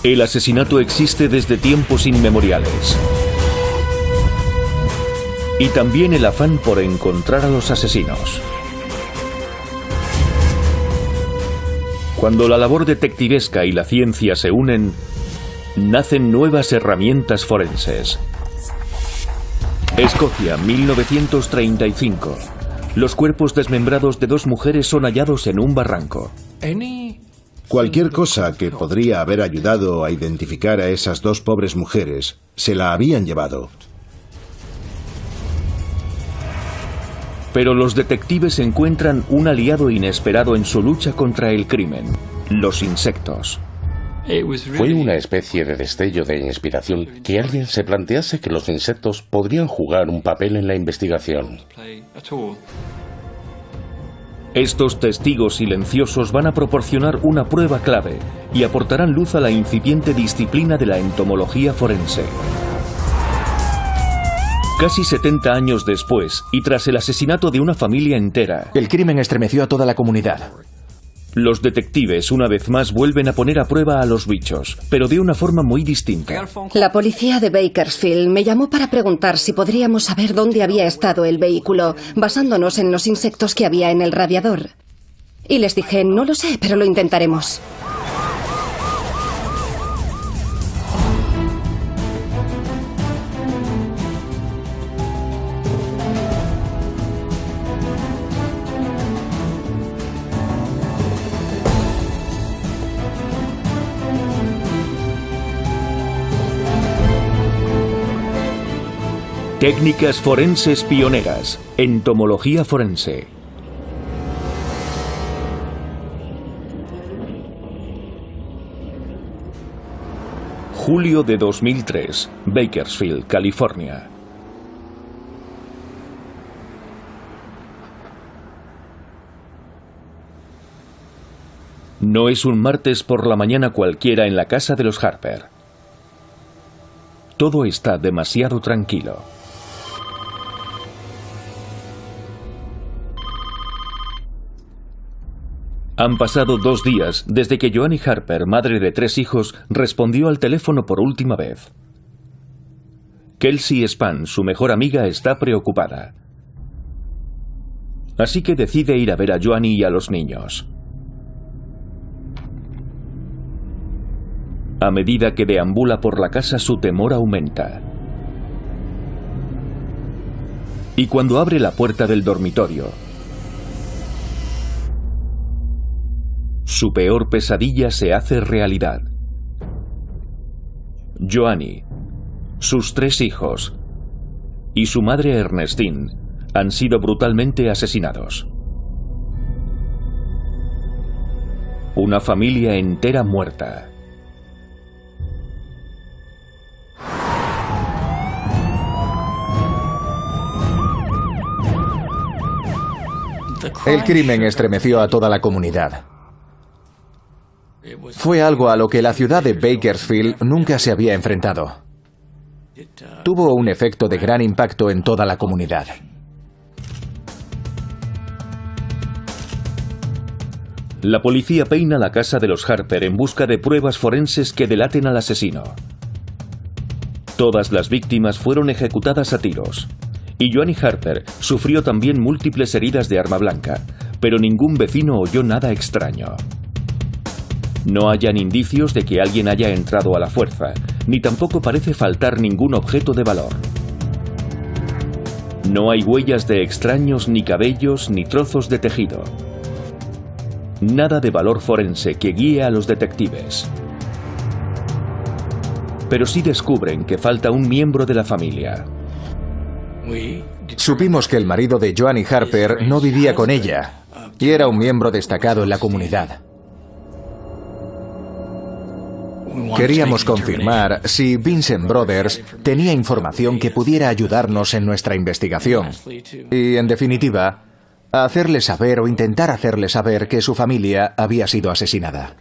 El asesinato existe desde tiempos inmemoriales. Y también el afán por encontrar a los asesinos. Cuando la labor detectivesca y la ciencia se unen, nacen nuevas herramientas forenses. Escocia, 1935. Los cuerpos desmembrados de 2 mujeres son hallados en un barranco. Cualquier cosa que podría haber ayudado a identificar a esas 2 pobres mujeres, se la habían llevado. Pero los detectives encuentran un aliado inesperado en su lucha contra el crimen: los insectos. Fue una especie de destello de inspiración que alguien se plantease que los insectos podrían jugar un papel en la investigación. Estos testigos silenciosos van a proporcionar una prueba clave y aportarán luz a la incipiente disciplina de la entomología forense. Casi 70 años después, y tras el asesinato de una familia entera, el crimen estremeció a toda la comunidad. Los detectives una vez más vuelven a poner a prueba a los bichos, pero de una forma muy distinta. La policía de Bakersfield me llamó para preguntar si podríamos saber dónde había estado el vehículo, basándonos en los insectos que había en el radiador. Y les dije, no lo sé, pero lo intentaremos. Técnicas forenses pioneras. Entomología forense. Julio de 2003, Bakersfield, California. No es un martes por la mañana cualquiera en la casa de los Harper. Todo está demasiado tranquilo. Han pasado 2 días desde que Joanne Harper, madre de 3 hijos, respondió al teléfono por última vez. Kelsey Spann, su mejor amiga, está preocupada. Así que decide ir a ver a Joanne y a los niños. A medida que deambula por la casa, su temor aumenta. Y cuando abre la puerta del dormitorio, su peor pesadilla se hace realidad. Joanne, sus 3 hijos y su madre Ernestine han sido brutalmente asesinados. Una familia entera muerta. El crimen estremeció a toda la comunidad. Fue algo a lo que la ciudad de Bakersfield nunca se había enfrentado. Tuvo un efecto de gran impacto en toda la comunidad. La policía peina la casa de los Harper en busca de pruebas forenses que delaten al asesino. Todas las víctimas fueron ejecutadas a tiros. Y Joanne Harper sufrió también múltiples heridas de arma blanca, pero ningún vecino oyó nada extraño. No hallan indicios de que alguien haya entrado a la fuerza, ni tampoco parece faltar ningún objeto de valor. No hay huellas de extraños, ni cabellos, ni trozos de tejido. Nada de valor forense que guíe a los detectives. Pero sí descubren que falta un miembro de la familia. Supimos que el marido de Joanne Harper no vivía con ella y era un miembro destacado en la comunidad. Queríamos confirmar si Vincent Brothers tenía información que pudiera ayudarnos en nuestra investigación y, en definitiva, hacerle saber o intentar hacerle saber que su familia había sido asesinada.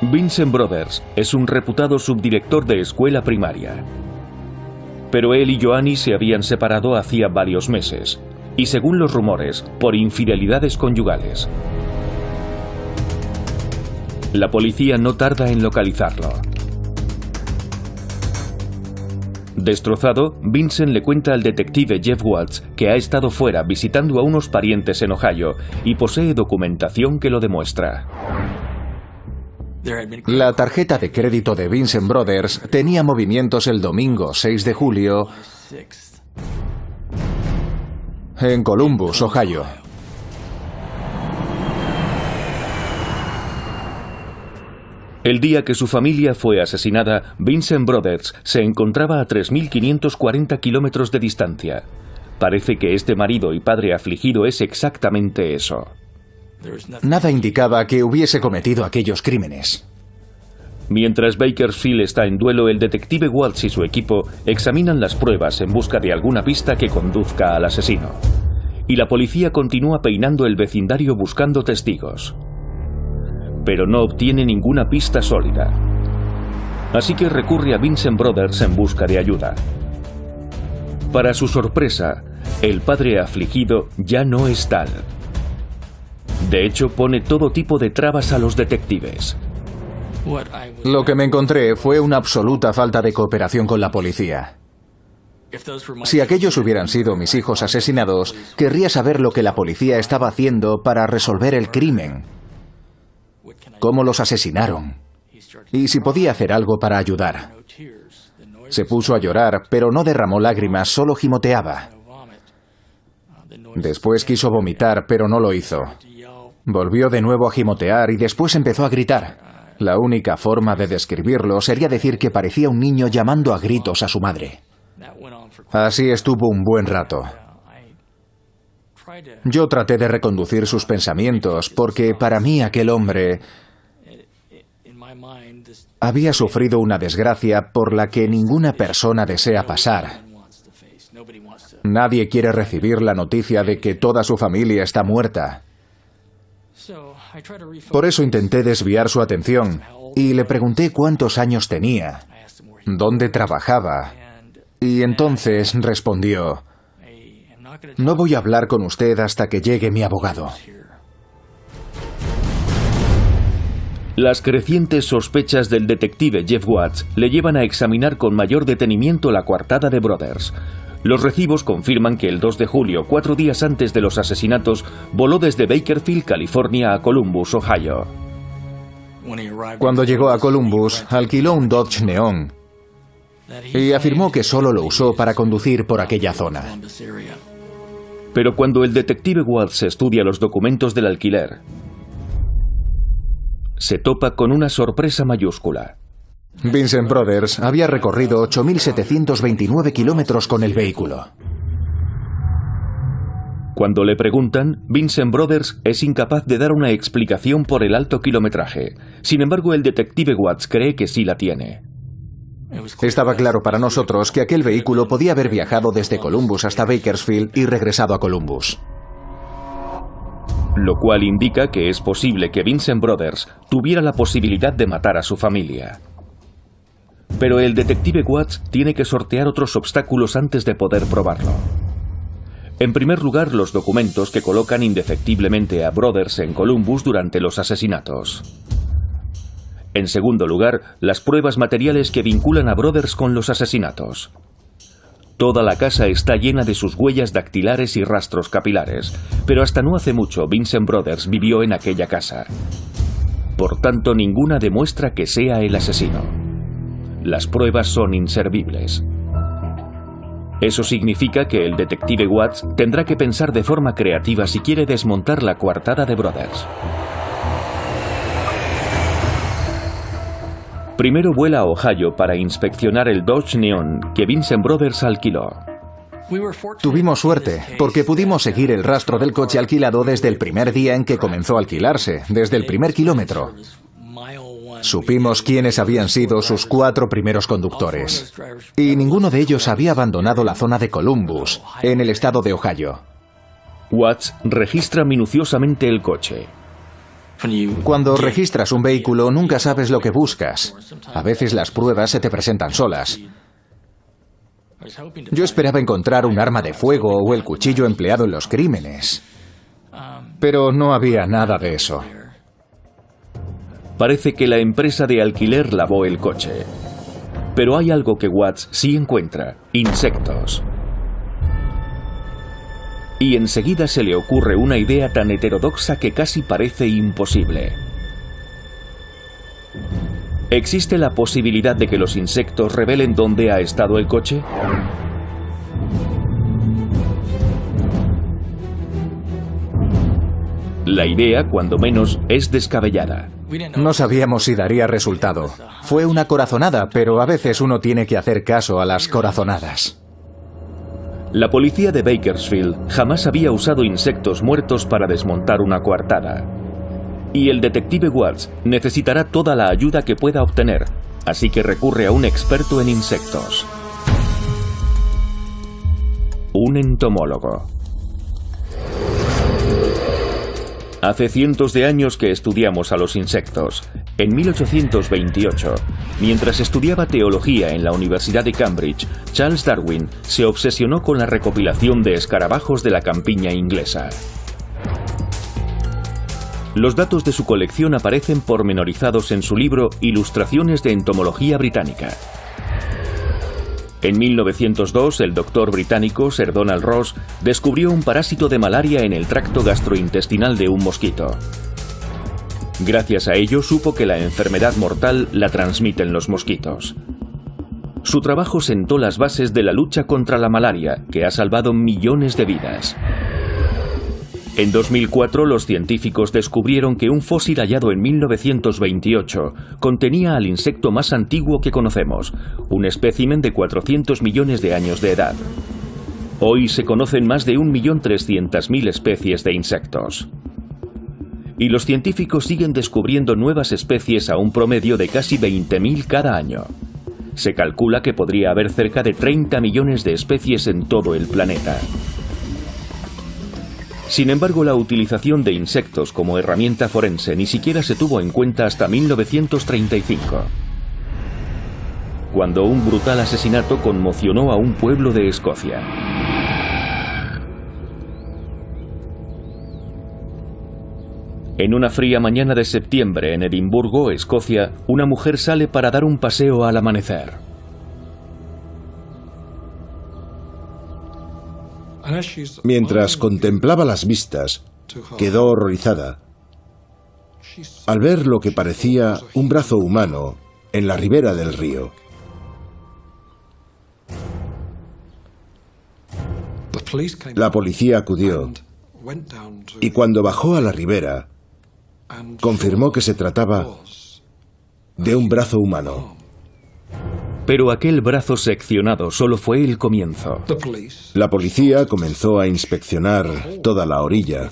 Vincent Brothers es un reputado subdirector de escuela primaria. Pero él y Joanne se habían separado hacía varios meses, y según los rumores, por infidelidades conyugales. La policía no tarda en localizarlo. Destrozado, Vincent le cuenta al detective Jeff Watts que ha estado fuera visitando a unos parientes en Ohio y posee documentación que lo demuestra. La tarjeta de crédito de Vincent Brothers tenía movimientos el domingo 6 de julio en Columbus, Ohio. El día que su familia fue asesinada, Vincent Brothers se encontraba a 3.540 kilómetros de distancia. Parece que este marido y padre afligido es exactamente eso. Nada indicaba que hubiese cometido aquellos crímenes. Mientras Bakersfield está en duelo, el detective Watts y su equipo examinan las pruebas en busca de alguna pista que conduzca al asesino. Y la policía continúa peinando el vecindario buscando testigos. Pero no obtiene ninguna pista sólida. Así que recurre a Vincent Brothers en busca de ayuda. Para su sorpresa, el padre afligido ya no es tal. De hecho, pone todo tipo de trabas a los detectives. Lo que me encontré fue una absoluta falta de cooperación con la policía. Si aquellos hubieran sido mis hijos asesinados, querría saber lo que la policía estaba haciendo para resolver el crimen. ¿Cómo los asesinaron? Y si podía hacer algo para ayudar. Se puso a llorar, pero no derramó lágrimas, solo gimoteaba. Después quiso vomitar, pero no lo hizo. Volvió de nuevo a gimotear y después empezó a gritar. La única forma de describirlo sería decir que parecía un niño llamando a gritos a su madre. Así estuvo un buen rato. Yo traté de reconducir sus pensamientos porque para mí aquel hombre había sufrido una desgracia por la que ninguna persona desea pasar. Nadie quiere recibir la noticia de que toda su familia está muerta. Por eso intenté desviar su atención y le pregunté cuántos años tenía, dónde trabajaba, y entonces respondió: "No voy a hablar con usted hasta que llegue mi abogado". Las crecientes sospechas del detective Jeff Watts le llevan a examinar con mayor detenimiento la coartada de Brothers. Los recibos confirman que el 2 de julio, 4 días antes de los asesinatos, voló desde Bakersfield, California, a Columbus, Ohio. Cuando llegó a Columbus, alquiló un Dodge Neon y afirmó que solo lo usó para conducir por aquella zona. Pero cuando el detective Watts estudia los documentos del alquiler, se topa con una sorpresa mayúscula. Vincent Brothers había recorrido 8.729 kilómetros con el vehículo. Cuando le preguntan, Vincent Brothers es incapaz de dar una explicación por el alto kilometraje. Sin embargo, el detective Watts cree que sí la tiene. Estaba claro para nosotros que aquel vehículo podía haber viajado desde Columbus hasta Bakersfield y regresado a Columbus. Lo cual indica que es posible que Vincent Brothers tuviera la posibilidad de matar a su familia. Pero el detective Watts tiene que sortear otros obstáculos antes de poder probarlo. En primer lugar, los documentos que colocan indefectiblemente a Brothers en Columbus durante los asesinatos. En segundo lugar, las pruebas materiales que vinculan a Brothers con los asesinatos. Toda la casa está llena de sus huellas dactilares y rastros capilares, pero hasta no hace mucho Vincent Brothers vivió en aquella casa. Por tanto, ninguna demuestra que sea el asesino. Las pruebas son inservibles. Eso significa que el detective Watts tendrá que pensar de forma creativa si quiere desmontar la coartada de Brothers. Primero vuela a Ohio para inspeccionar el Dodge Neon que Vincent Brothers alquiló. Tuvimos suerte, porque pudimos seguir el rastro del coche alquilado desde el primer día en que comenzó a alquilarse, desde el primer kilómetro. Supimos quiénes habían sido sus 4 primeros conductores, y ninguno de ellos había abandonado la zona de Columbus, en el estado de Ohio. Watts registra minuciosamente el coche. Cuando registras un vehículo nunca sabes lo que buscas. A veces las pruebas se te presentan solas. Yo esperaba encontrar un arma de fuego o el cuchillo empleado en los crímenes, pero no había nada de eso. Parece que la empresa de alquiler lavó el coche. Pero hay algo que Watts sí encuentra: insectos. Y enseguida se le ocurre una idea tan heterodoxa que casi parece imposible. ¿Existe la posibilidad de que los insectos revelen dónde ha estado el coche? La idea, cuando menos, es descabellada. No sabíamos si daría resultado. Fue una corazonada, pero a veces uno tiene que hacer caso a las corazonadas. La policía de Bakersfield jamás había usado insectos muertos para desmontar una coartada. Y el detective Watts necesitará toda la ayuda que pueda obtener, así que recurre a un experto en insectos. Un entomólogo. Hace cientos de años que estudiamos a los insectos. En 1828, mientras estudiaba teología en la Universidad de Cambridge, Charles Darwin se obsesionó con la recopilación de escarabajos de la campiña inglesa. Los datos de su colección aparecen pormenorizados en su libro Ilustraciones de Entomología Británica. En 1902, el doctor británico Sir Donald Ross descubrió un parásito de malaria en el tracto gastrointestinal de un mosquito. Gracias a ello supo que la enfermedad mortal la transmiten los mosquitos. Su trabajo sentó las bases de la lucha contra la malaria, que ha salvado millones de vidas. En 2004, los científicos descubrieron que un fósil hallado en 1928 contenía al insecto más antiguo que conocemos, un espécimen de 400 millones de años de edad. Hoy se conocen más de 1.300.000 especies de insectos. Y los científicos siguen descubriendo nuevas especies a un promedio de casi 20.000 cada año. Se calcula que podría haber cerca de 30 millones de especies en todo el planeta. Sin embargo, la utilización de insectos como herramienta forense ni siquiera se tuvo en cuenta hasta 1935, cuando un brutal asesinato conmocionó a un pueblo de Escocia. En una fría mañana de septiembre en Edimburgo, Escocia, una mujer sale para dar un paseo al amanecer. Mientras contemplaba las vistas, quedó horrorizada al ver lo que parecía un brazo humano en la ribera del río. La policía acudió y cuando bajó a la ribera, confirmó que se trataba de un brazo humano. Pero aquel brazo seccionado solo fue el comienzo. La policía comenzó a inspeccionar toda la orilla.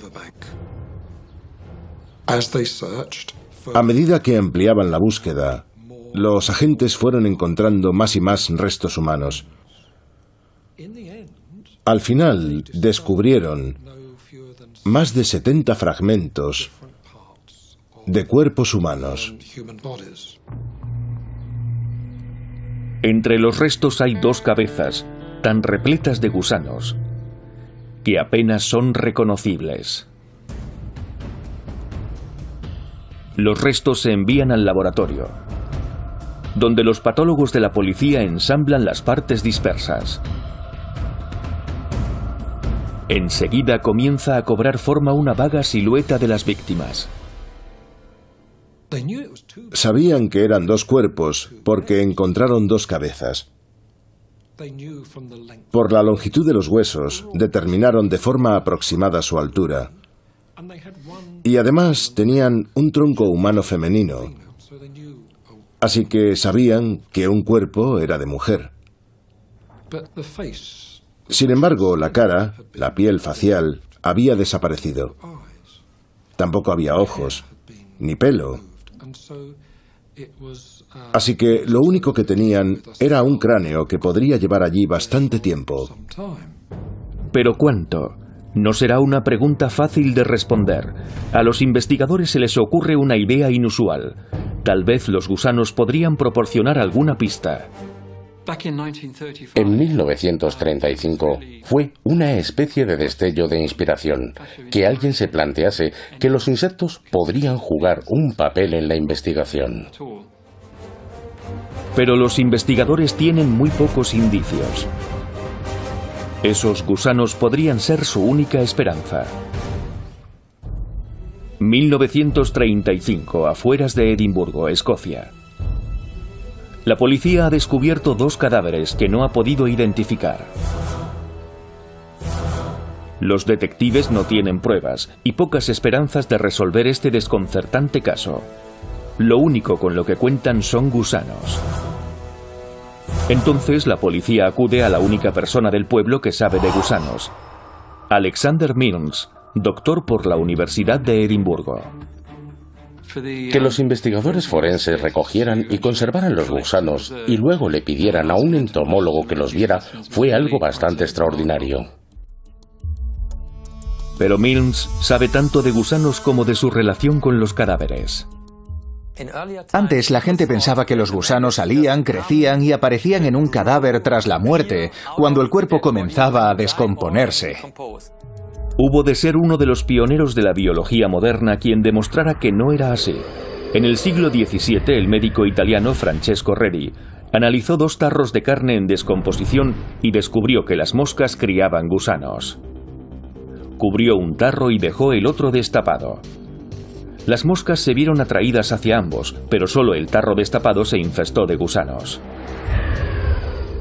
A medida que ampliaban la búsqueda, los agentes fueron encontrando más y más restos humanos. Al final, descubrieron más de 70 fragmentos de cuerpos humanos. Entre los restos hay 2 cabezas, tan repletas de gusanos, que apenas son reconocibles. Los restos se envían al laboratorio, donde los patólogos de la policía ensamblan las partes dispersas. Enseguida comienza a cobrar forma una vaga silueta de las víctimas. Sabían que eran 2 cuerpos porque encontraron 2 cabezas. Por la longitud de los huesos, determinaron de forma aproximada su altura. Y además tenían un tronco humano femenino. Así que sabían que un cuerpo era de mujer. Sin embargo, la cara, la piel facial, había desaparecido. Tampoco había ojos, ni pelo. Así que lo único que tenían era un cráneo que podría llevar allí bastante tiempo. ¿Pero cuánto? No será una pregunta fácil de responder. A los investigadores se les ocurre una idea inusual. Tal vez los gusanos podrían proporcionar alguna pista. En 1935 fue una especie de destello de inspiración, que alguien se plantease que los insectos podrían jugar un papel en la investigación. Pero los investigadores tienen muy pocos indicios. Esos gusanos podrían ser su única esperanza. 1935, afueras de Edimburgo, Escocia. La policía ha descubierto 2 cadáveres que no ha podido identificar. Los detectives no tienen pruebas y pocas esperanzas de resolver este desconcertante caso. Lo único con lo que cuentan son gusanos. Entonces la policía acude a la única persona del pueblo que sabe de gusanos, Alexander Milnes, doctor por la Universidad de Edimburgo. Que los investigadores forenses recogieran y conservaran los gusanos y luego le pidieran a un entomólogo que los viera fue algo bastante extraordinario. Pero Milnes sabe tanto de gusanos como de su relación con los cadáveres. Antes la gente pensaba que los gusanos salían, crecían y aparecían en un cadáver tras la muerte, cuando el cuerpo comenzaba a descomponerse. Hubo de ser uno de los pioneros de la biología moderna quien demostrara que no era así. En el siglo XVII, el médico italiano Francesco Redi analizó 2 tarros de carne en descomposición y descubrió que las moscas criaban gusanos. Cubrió un tarro y dejó el otro destapado. Las moscas se vieron atraídas hacia ambos, pero solo el tarro destapado se infestó de gusanos.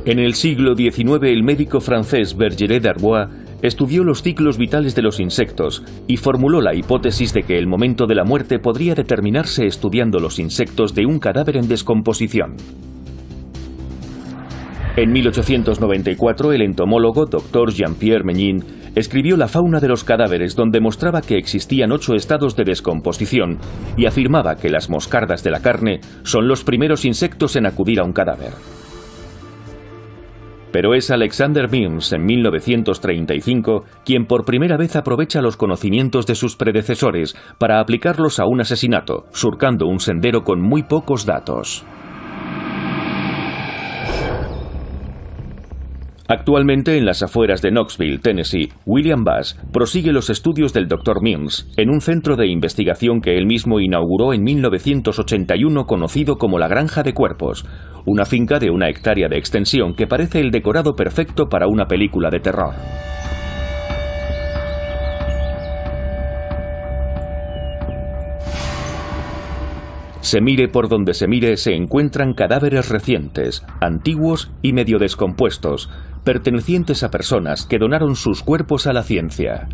En el siglo XIX, el médico francés Bergeret d'Arbois estudió los ciclos vitales de los insectos y formuló la hipótesis de que el momento de la muerte podría determinarse estudiando los insectos de un cadáver en descomposición. En 1894, el entomólogo Dr. Jean-Pierre Megnin escribió La fauna de los cadáveres, donde mostraba que existían 8 estados de descomposición y afirmaba que las moscardas de la carne son los primeros insectos en acudir a un cadáver. Pero es Alexander Milnes, en 1935, quien por primera vez aprovecha los conocimientos de sus predecesores para aplicarlos a un asesinato, surcando un sendero con muy pocos datos. Actualmente, en las afueras de Knoxville, Tennessee, William Bass prosigue los estudios del Dr. Milnes en un centro de investigación que él mismo inauguró en 1981 conocido como la Granja de Cuerpos, una finca de 1 hectárea de extensión que parece el decorado perfecto para una película de terror. Se mire por donde se mire, se encuentran cadáveres recientes, antiguos y medio descompuestos, pertenecientes a personas que donaron sus cuerpos a la ciencia.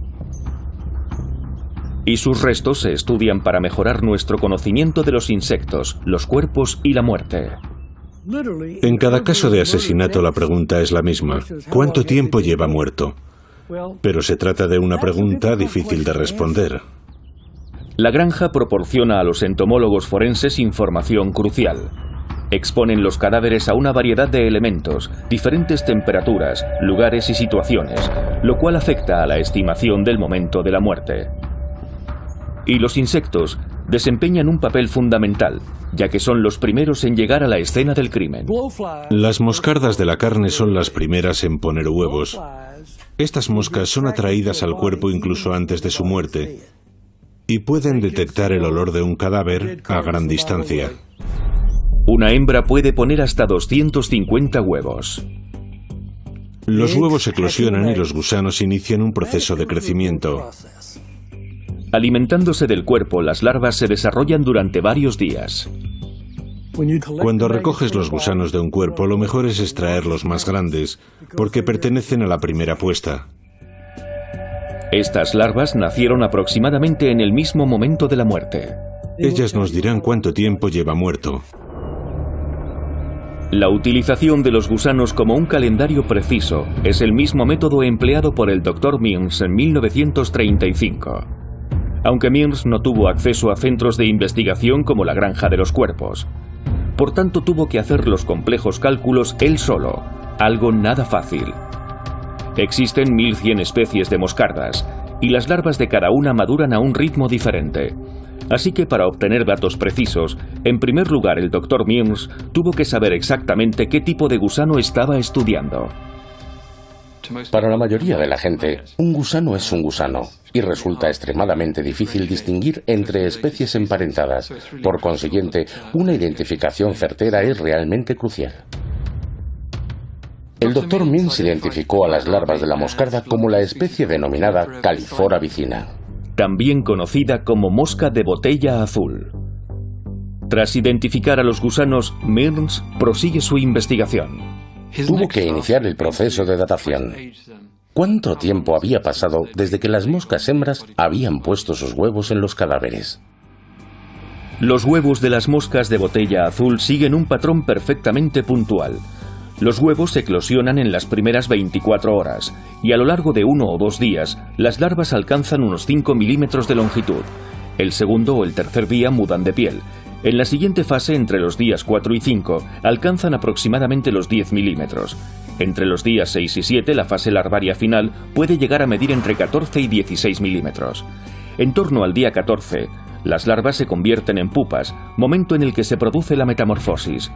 Y sus restos se estudian para mejorar nuestro conocimiento de los insectos, los cuerpos y la muerte. En cada caso de asesinato la pregunta es la misma: ¿cuánto tiempo lleva muerto? Pero se trata de una pregunta difícil de responder. La granja proporciona a los entomólogos forenses información crucial. Exponen los cadáveres a una variedad de elementos, diferentes temperaturas, lugares y situaciones, lo cual afecta a la estimación del momento de la muerte. Y los insectos desempeñan un papel fundamental, ya que son los primeros en llegar a la escena del crimen. Las moscardas de la carne son las primeras en poner huevos. Estas moscas son atraídas al cuerpo incluso antes de su muerte y pueden detectar el olor de un cadáver a gran distancia. Una hembra puede poner hasta 250 huevos. Los huevos eclosionan y los gusanos inician un proceso de crecimiento. Alimentándose del cuerpo, las larvas se desarrollan durante varios días. Cuando recoges los gusanos de un cuerpo, lo mejor es extraer los más grandes, porque pertenecen a la primera puesta. Estas larvas nacieron aproximadamente en el mismo momento de la muerte. Ellas nos dirán cuánto tiempo lleva muerto. La utilización de los gusanos como un calendario preciso es el mismo método empleado por el Dr. Milnes en 1935. Aunque Milnes no tuvo acceso a centros de investigación como la Granja de los Cuerpos. Por tanto, tuvo que hacer los complejos cálculos él solo, algo nada fácil. Existen 1100 especies de moscardas, y las larvas de cada una maduran a un ritmo diferente. Así que para obtener datos precisos, en primer lugar el Dr. Mearns tuvo que saber exactamente qué tipo de gusano estaba estudiando. Para la mayoría de la gente, un gusano es un gusano, y resulta extremadamente difícil distinguir entre especies emparentadas. Por consiguiente, una identificación certera es realmente crucial. El Dr. Mearns identificó a las larvas de la moscarda como la especie denominada Califora vicina, también conocida como mosca de botella azul. Tras identificar a los gusanos, Mearns prosigue su investigación. Tuvo que iniciar el proceso de datación. ¿Cuánto tiempo había pasado desde que las moscas hembras habían puesto sus huevos en los cadáveres? Los huevos de las moscas de botella azul siguen un patrón perfectamente puntual. Los huevos eclosionan en las primeras 24 horas y a lo largo de 1 o 2 días las larvas alcanzan unos 5 milímetros de longitud. El segundo o el tercer día mudan de piel. En la siguiente fase, entre los días 4 y 5, alcanzan aproximadamente los 10 milímetros. Entre los días 6 y 7, la fase larvaria final puede llegar a medir entre 14 y 16 milímetros. En torno al día 14, las larvas se convierten en pupas, momento en el que se produce la metamorfosis.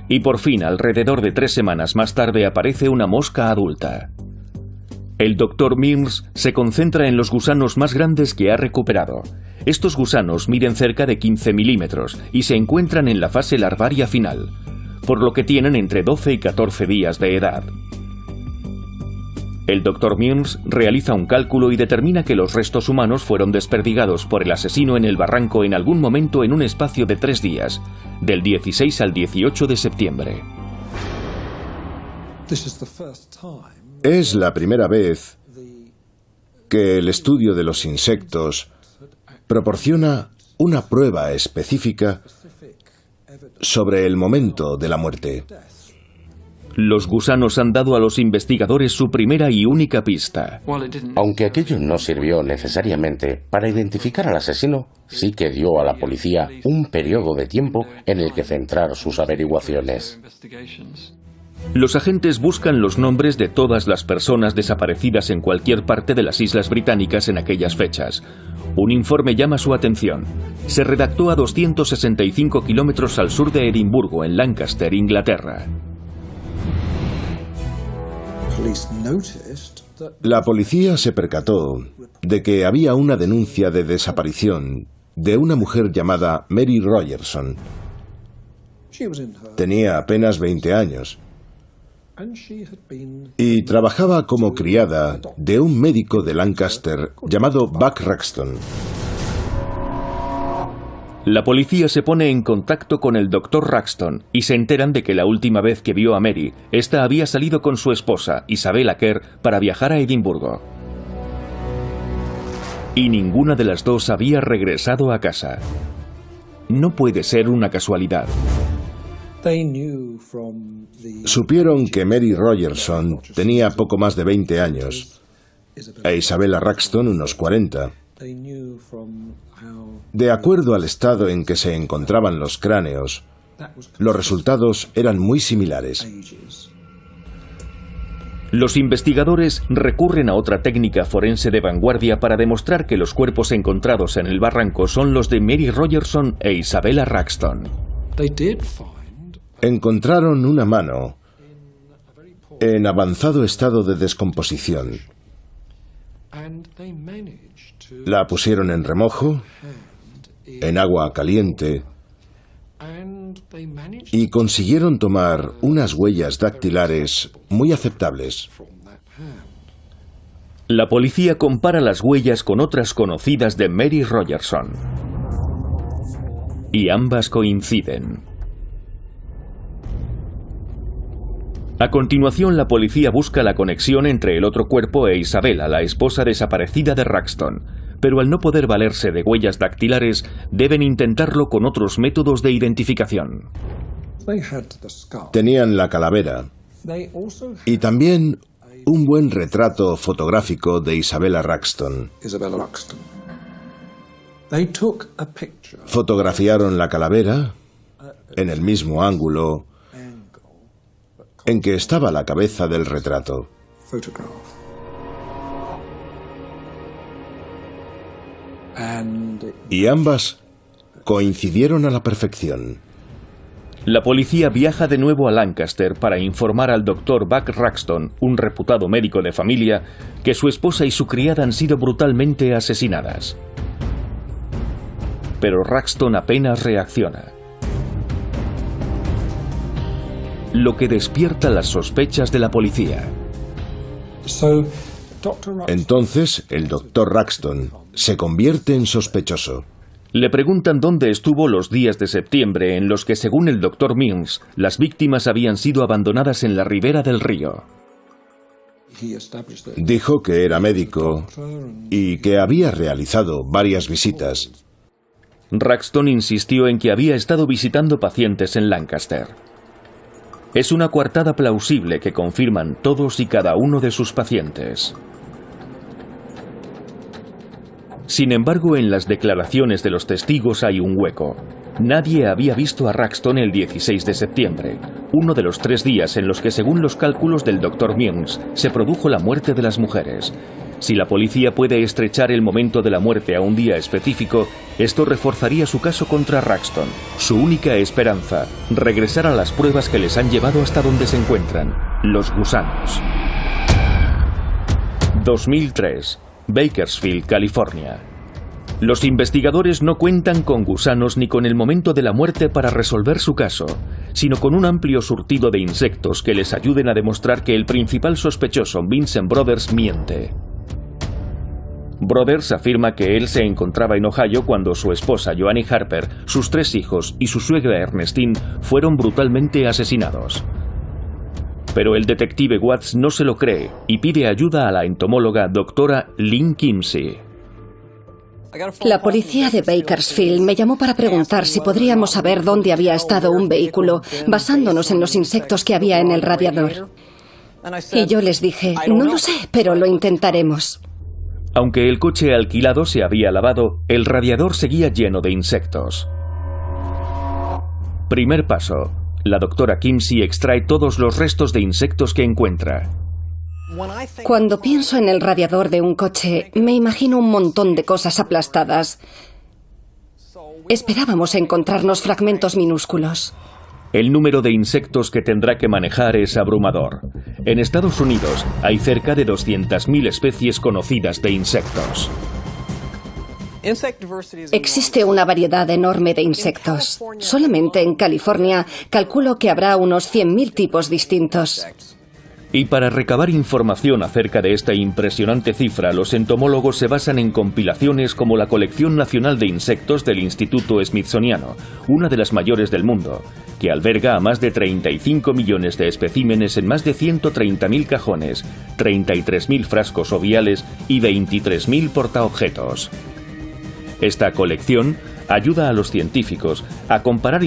Y por fin, alrededor de 3 semanas más tarde, aparece una mosca adulta. El Dr. Mearns se concentra en los gusanos más grandes que ha recuperado. Estos gusanos miden cerca de 15 milímetros y se encuentran en la fase larvaria final, por lo que tienen entre 12 y 14 días de edad. El Dr. Mearns realiza un cálculo y determina que los restos humanos fueron desperdigados por el asesino en el barranco en algún momento en un espacio de 3 días, del 16 al 18 de septiembre. Es la primera vez que el estudio de los insectos proporciona una prueba específica sobre el momento de la muerte. Los gusanos han dado a los investigadores su primera y única pista. Aunque aquello no sirvió necesariamente para identificar al asesino, sí que dio a la policía un periodo de tiempo en el que centrar sus averiguaciones. Los agentes buscan los nombres de todas las personas desaparecidas en cualquier parte de las Islas Británicas en aquellas fechas. Un informe llama su atención. Se redactó a 265 kilómetros al sur de Edimburgo, en Lancaster, Inglaterra. La policía se percató de que había una denuncia de desaparición de una mujer llamada Mary Rogerson. Tenía apenas 20 años y trabajaba como criada de un médico de Lancaster llamado Buck Raxton. La policía se pone en contacto con el Dr. Raxton y se enteran de que la última vez que vio a Mary, ésta había salido con su esposa, Isabella Kerr, para viajar a Edimburgo. Y ninguna de las dos había regresado a casa. No puede ser una casualidad. Supieron que Mary Rogerson tenía poco más de 20 años e Isabella Raxton unos 40. De acuerdo al estado en que se encontraban los cráneos, los resultados eran muy similares. Los investigadores recurren a otra técnica forense de vanguardia para demostrar que los cuerpos encontrados en el barranco son los de Mary Rogerson e Isabella Raxton. Encontraron una mano en avanzado estado de descomposición. La pusieron en remojo, en agua caliente, y consiguieron tomar unas huellas dactilares muy aceptables. La policía compara las huellas con otras conocidas de Mary Rogerson. Y ambas coinciden. A continuación, la policía busca la conexión entre el otro cuerpo e Isabella, la esposa desaparecida de Raxton, pero al no poder valerse de huellas dactilares, deben intentarlo con otros métodos de identificación. Tenían la calavera y también un buen retrato fotográfico de Isabella Raxton. Fotografiaron la calavera en el mismo ángulo en que estaba la cabeza del retrato. Y ambas coincidieron a la perfección. La policía viaja de nuevo a Lancaster para informar al Dr. Buck Raxton, un reputado médico de familia, que su esposa y su criada han sido brutalmente asesinadas. Pero Raxton apenas reacciona, lo que despierta las sospechas de la policía. Entonces, el Dr. Raxton se convierte en sospechoso. Le preguntan dónde estuvo los días de septiembre en los que, según el Dr. Mills, las víctimas habían sido abandonadas en la ribera del río. Dijo que era médico y que había realizado varias visitas. Raxton insistió en que había estado visitando pacientes en Lancaster. Es una coartada plausible que confirman todos y cada uno de sus pacientes. Sin embargo, en las declaraciones de los testigos hay un hueco. Nadie había visto a Raxton el 16 de septiembre, uno de los 3 días en los que, según los cálculos del Dr. Mills, se produjo la muerte de las mujeres. Si la policía puede estrechar el momento de la muerte a un día específico, esto reforzaría su caso contra Raxton. Su única esperanza, regresar a las pruebas que les han llevado hasta donde se encuentran, los gusanos. 2003. Bakersfield, California. Los investigadores no cuentan con gusanos ni con el momento de la muerte para resolver su caso, sino con un amplio surtido de insectos que les ayuden a demostrar que el principal sospechoso, Vincent Brothers, miente. Brothers afirma que él se encontraba en Ohio cuando su esposa, Joanne Harper, sus 3 hijos y su suegra Ernestine fueron brutalmente asesinados. Pero el detective Watts no se lo cree y pide ayuda a la entomóloga doctora Lynn Kimsey. La policía de Bakersfield me llamó para preguntar si podríamos saber dónde había estado un vehículo, basándonos en los insectos que había en el radiador. Y yo les dije, no lo sé, pero lo intentaremos. Aunque el coche alquilado se había lavado, el radiador seguía lleno de insectos. Primer paso. La doctora Kimsey extrae todos los restos de insectos que encuentra. Cuando pienso en el radiador de un coche, me imagino un montón de cosas aplastadas. Esperábamos encontrarnos fragmentos minúsculos. El número de insectos que tendrá que manejar es abrumador. En Estados Unidos hay cerca de 200.000 especies conocidas de insectos. Existe una variedad enorme de insectos. Solamente en California calculo que habrá unos 100.000 tipos distintos. Y para recabar información acerca de esta impresionante cifra, los entomólogos se basan en compilaciones como la Colección Nacional de Insectos del Instituto Smithsoniano, una de las mayores del mundo, que alberga a más de 35 millones de especímenes en más de 130.000 cajones, 33.000 frascos oviales y 23.000 portaobjetos. Esta colección ayuda a los científicos a comparar